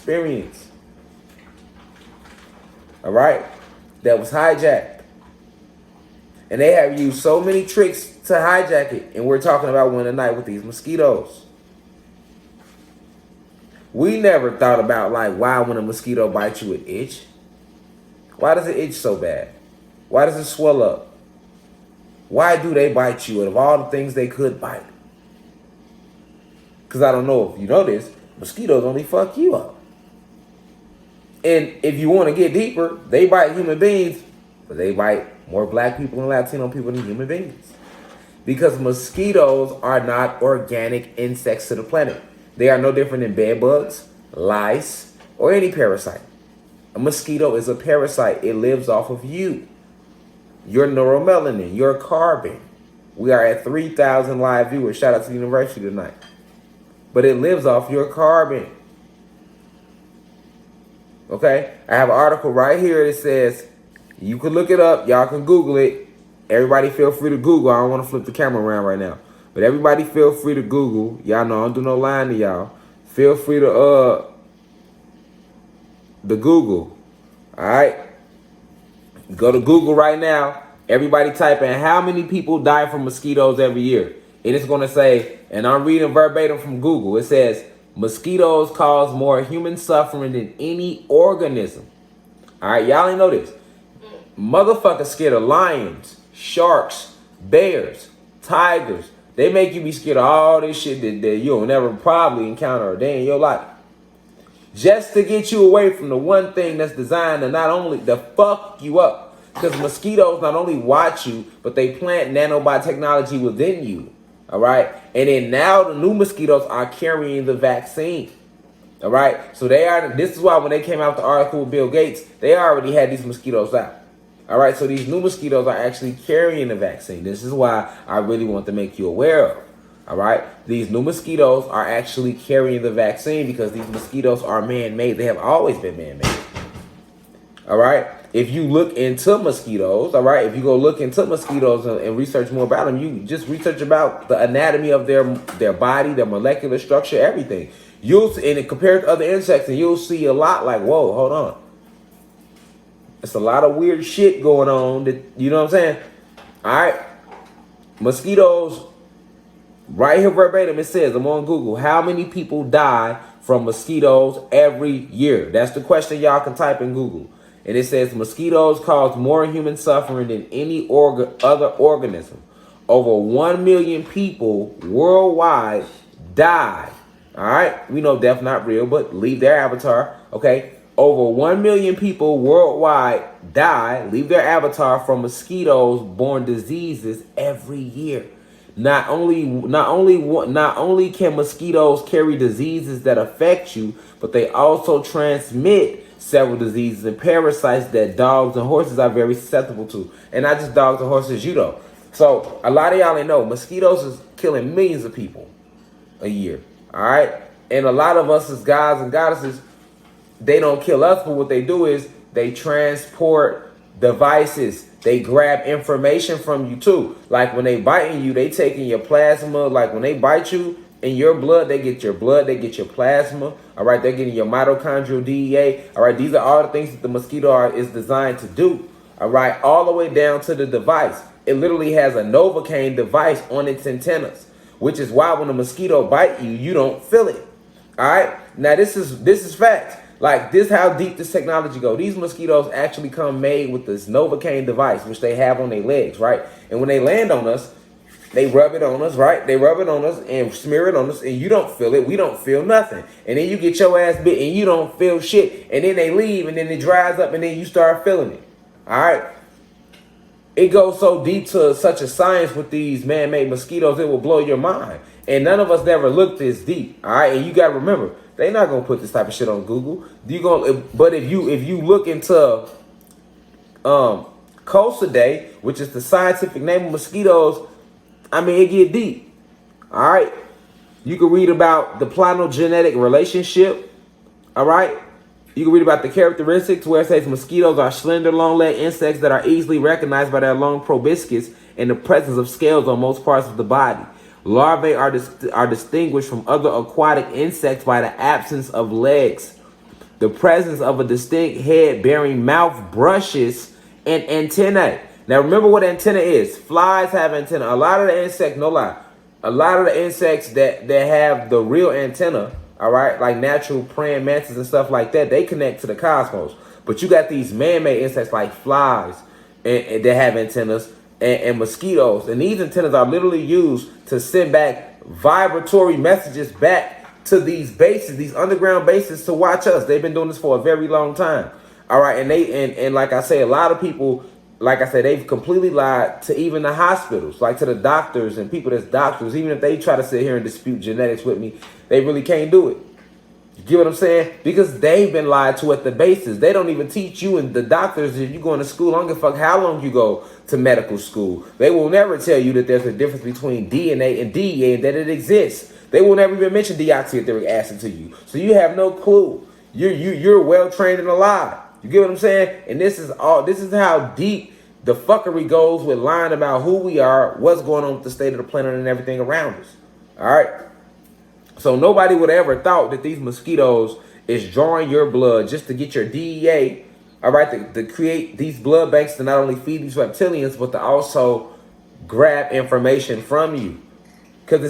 experience. All right? That was hijacked. And they have used so many tricks to hijack it. And we're talking about one tonight with these mosquitoes. We never thought about, like, why when a mosquito bites you, it itch. Why does it itch so bad? Why does it swell up? Why do they bite you? And of all the things they could bite. Because I don't know if you know this, mosquitoes only fuck you up. And if you want to get deeper, they bite human beings, but they bite more black people and Latino people than human beings. Because mosquitoes are not organic insects to the planet. They are no different than bed bugs, lice, or any parasite. A mosquito is a parasite. It lives off of you. Your neuromelanin, your carbon. We are at 3,000 live viewers. Shout out to the university tonight. But it lives off your carbon. Okay? I have an article right here that says, you can look it up. Y'all can Google it. Everybody feel free to Google. I don't want to flip the camera around right now. But everybody feel free to Google. Y'all know I don't do no lying to y'all. Feel free to the Google. All right? Go to Google right now. Everybody type in how many people die from mosquitoes every year. And it's going to say, and I'm reading verbatim from Google. It says, mosquitoes cause more human suffering than any organism. All right? Y'all ain't know this. Motherfuckers scared of lions, sharks, bears, tigers. They make you be scared of all this shit that you'll never probably encounter a day in your life. Just to get you away from the one thing that's designed to not only to fuck you up. Because mosquitoes not only watch you, but they plant nanobiotechnology within you. All right? And then now the new mosquitoes are carrying the vaccine. All right? So this is why when they came out with the article with Bill Gates, they already had these mosquitoes out. All right, so these new mosquitoes are actually carrying the vaccine. This is why I really want to make you aware of. All right, these new mosquitoes are actually carrying the vaccine because these mosquitoes are man-made. They have always been man-made. All right, if you look into mosquitoes, all right, if you go look into mosquitoes and research more about them, you just research about the anatomy of their body, their molecular structure, everything. And compared to other insects, and you'll see a lot like, whoa, hold on. It's a lot of weird shit going on. That, you know what I'm saying? All right. Mosquitoes, right here verbatim, it says, I'm on Google, how many people die from mosquitoes every year? That's the question y'all can type in Google. And it says mosquitoes cause more human suffering than any other organism. Over 1 million people worldwide die. All right. We know death not real, but leave their avatar. Okay. Over 1 million people worldwide die, leave their avatar from mosquitoes-borne diseases every year. Not only can mosquitoes carry diseases that affect you, but they also transmit several diseases and parasites that dogs and horses are very susceptible to. And not just dogs and horses, you know. So a lot of y'all ain't know mosquitoes is killing millions of people a year. All right, and a lot of us as guys and goddesses, they don't kill us, but what they do is they transport devices. They grab information from you too. Like when they biting you, they taking your plasma. Like when they bite you in your blood, they get your blood, they get your plasma. All right, they're getting your mitochondrial DEA. All right, these are all the things that the mosquito is designed to do. All right, all the way down to the device. It literally has a Novocaine device on its antennas, which is why when a mosquito bite you, you don't feel it. All right, now this is facts. Like, this how deep this technology go. These mosquitoes actually come made with this Novocaine device, which they have on their legs, right? And when they land on us, they rub it on us, right? They rub it on us and smear it on us, and you don't feel it. We don't feel nothing. And then you get your ass bit, and you don't feel shit. And then they leave, and then it dries up, and then you start feeling it. All right? It goes so deep to such a science with these man-made mosquitoes, it will blow your mind. And none of us never looked this deep, all right? And you got to remember, they're not gonna put this type of shit on Google. But if you look into Cosidae, which is the scientific name of mosquitoes, I mean, it get deep. All right, you can read about the phylogenetic relationship. All right, you can read about the characteristics where it says mosquitoes are slender, long-legged insects that are easily recognized by their long proboscis and the presence of scales on most parts of the body. Larvae are distinguished from other aquatic insects by the absence of legs. the presence of a distinct head bearing mouth brushes and antennae. Now remember what antenna is. Flies have antenna. A lot of the insects, no lie, a lot of the insects that have the real antenna, all right, like natural praying mantis and stuff like that, they connect to the cosmos. But you got these man-made insects like flies and that have antennas and mosquitoes. And these antennas are literally used to send back vibratory messages back to these bases, these underground bases, to watch us. They've been doing this for a very long time. All right. And and like I say, a lot of people, like I said, they've completely lied to even the hospitals, like to the doctors and people that's doctors. Even if they try to sit here and dispute genetics with me, they really can't do it. You get what I'm saying? Because they've been lied to at the bases. They don't even teach you, and the doctors, if you going to school, I don't give a fuck how long you go to medical school. They will never tell you that there's a difference between DNA and DEA and that it exists. They will never even mention deoxyetheric acid to you. So you have no clue. You're well trained in a lie. You get what I'm saying? And this is how deep the fuckery goes with lying about who we are, what's going on with the state of the planet and everything around us. All right. So nobody would have ever thought that these mosquitoes is drawing your blood just to get your DEA, all right, to create these blood banks to not only feed these reptilians, but to also grab information from you.